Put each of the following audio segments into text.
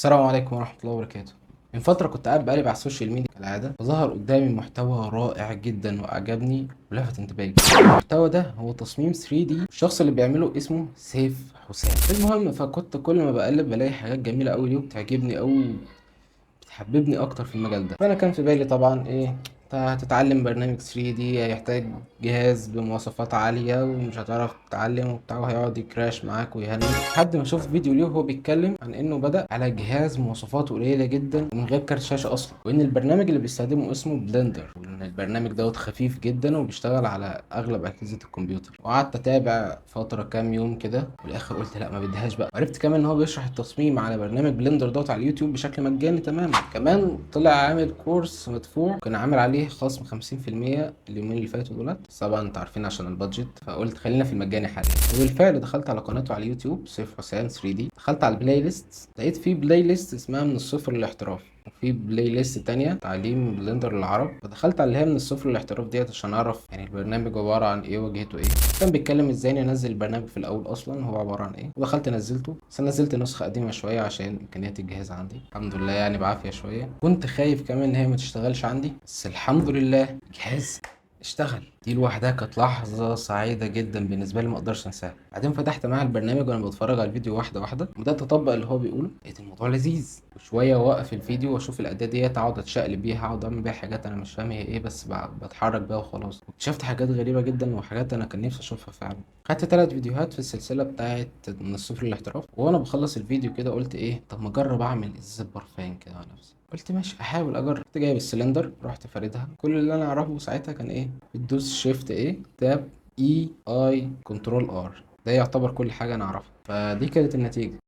السلام عليكم ورحمة الله وبركاته. من فترة كنت قاعد بقلب على السوشيال ميديا كالعادة، فظهر قدامي محتوى رائع جدا وأعجبني ولفت انتباهي. المحتوى ده هو تصميم 3D، الشخص اللي بيعمله اسمه سيف حسام. المهم فكنت كل ما بقلب بلاقي حاجات جميلة أوي ليه وبتعجبني أوي، بتحببني اكتر في المجال ده. فانا كان في بالي طبعا ايه، انت هتتعلم برنامج 3D هيحتاج جهاز بمواصفات عالية ومش هتعرف تتعلم وبتاع، وهيقعد يكراش معاك ويهنج لحد ما شفت فيديو ليه وهو بيتكلم عن انه بدأ على جهاز مواصفاته قليلة جدا ومن غير كارت شاشة اصلا، وان البرنامج اللي بيستخدمه اسمه بلندر، وان البرنامج دوت خفيف جدا وبيشتغل على اغلب اجهزة الكمبيوتر. وقعدت اتابع فترة كام يوم كده، والاخر قلت لا ما بديهاش بقى. عرفت كمان ان هو بيشرح التصميم على برنامج بلندر دوت على اليوتيوب بشكل مجاني تماما. كمان طلع عامل كورس مدفوع كان عامل عليه خصم 50% اليومين اللي فاتوا دولت، بس طبعا انت عارفين عشان البادجت، فقلت خلينا في المجاني حاليا. وبالفعل دخلت على قناته على اليوتيوب سيف حسام 3D، دخلت على البلاي ليست، لقيت فيه بلاي ليست اسمها من الصفر للاحتراف، وفي بلاي ليست تانية تعليم بلندر للعرب. فدخلت على اللي هي من الصفر للاحتراف ديت عشان اعرف يعني البرنامج عبارة عن ايه وواجهته ايه. كان بيتكلم ازاي ننزل البرنامج في الاول اصلا هو عبارة عن ايه، ودخلت نزلته. بس أنا نزلت نسخة قديمة شوية عشان امكانيات الجهاز عندي الحمد لله يعني بعافية شوية. كنت خايف كمان ان هي ما تشتغلش عندي، بس الحمد لله الجهاز اشتغل. دي لوحدها كانت لحظة سعيدة جدا بالنسبة لي ما اقدرش انساها. بعدين فتحت معاها البرنامج وانا بتفرج على الفيديو واحدة واحدة، بدأت اطبق اللي هو بيقوله، لقيت الموضوع لذيذ. وشوية اوقف الفيديو واشوف الأداة ديت، اقعد اتشقلب بيها، اقعد اعمل بيها حاجات انا مش فاهم هي ايه، بس بتحرك بيها وخلاص. واكتشفت حاجات غريبة جدا وحاجات انا كان نفسي اشوفها فعلا. خدت 3 فيديوهات في السلسلة بتاعت من الصفر للاحتراف، وانا بخلص الفيديو كده قلت ايه، طب ما اجرب اعمل ازاي برفان كده على نفسي. قلت ماشي احاول اجرب. رحت جايب السلندر، رحت فاردها. كل اللي انا اعرفه ساعتها كان ايه، بتدوس شيفت ايه تاب اي اي كنترول ار، ده يعتبر كل حاجة انا اعرفها. فدي كانت النتيجة.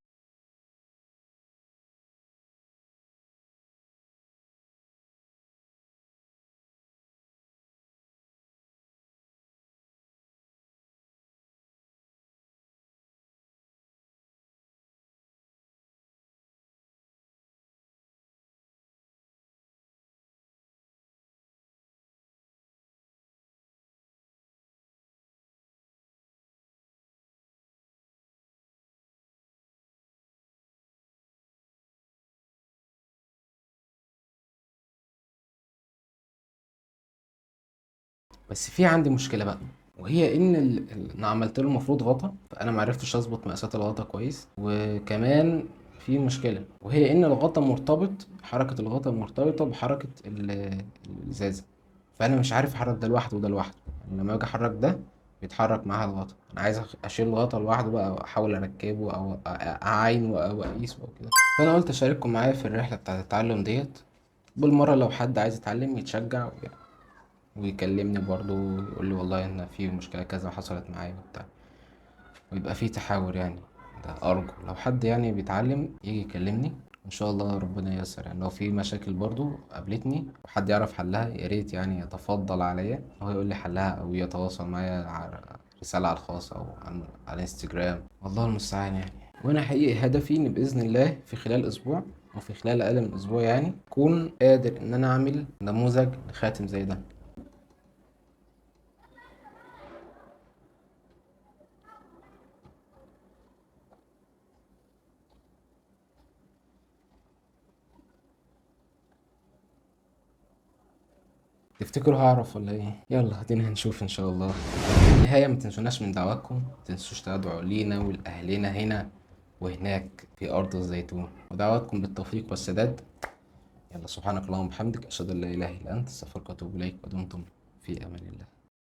بس في عندي مشكلة بقى، وهي ان انا عملت له المفروض غطا، فانا معرفتش اظبط مقاسات الغطا كويس. وكمان في مشكلة، وهي ان الغطا مرتبط، حركة الغطا مرتبطة بحركة الازازة. فانا مش عارف احرك ده لوحده وده لوحده. يعني لما اجي احرك ده بيتحرك معاها الغطا، انا عايز اشيل الغطا لوحده بقى، او احاول اركبه او اعاينه او اقيسه او كده. فانا قلت اشارككم معايا في الرحلة بتاعة التعلم ديت، بالمرة لو حد عايز يتعلم يتشجع ويكلمني برضو، يقول لي والله ان في مشكله كذا حصلت معايا وبتاع، ويبقى في تحاور يعني. ده ارجو لو حد يعني بيتعلم يجي يكلمني، ان شاء الله ربنا ييسر. يعني لو في مشاكل برضو قابلتني وحد يعرف حلها يا ريت يعني يتفضل عليا هو يقول لي حلها، او يتواصل معايا على رساله على الخاص او على انستجرام، والله المستعان يعني. وانا حقيقي هدفي ان باذن الله في خلال اسبوع او في خلال اقل من اسبوع يعني اكون قادر ان انا اعمل نموذج لخاتم زي ده. تفتكروا هعرف ولا ايه؟ يلا ادينا هنشوف ان شاء الله. في النهاية ما تنسوناش من دعواتكم، ما تنسوش تدعوا لينا ولأهلنا هنا وهناك في أرض الزيتون، ودعواتكم بالتوفيق والسداد. يلا سبحانك اللهم وبحمدك، أشهد أن لا إله إلا أنت، أستغفرك وأتوب إليك، ودمتم في أمان الله.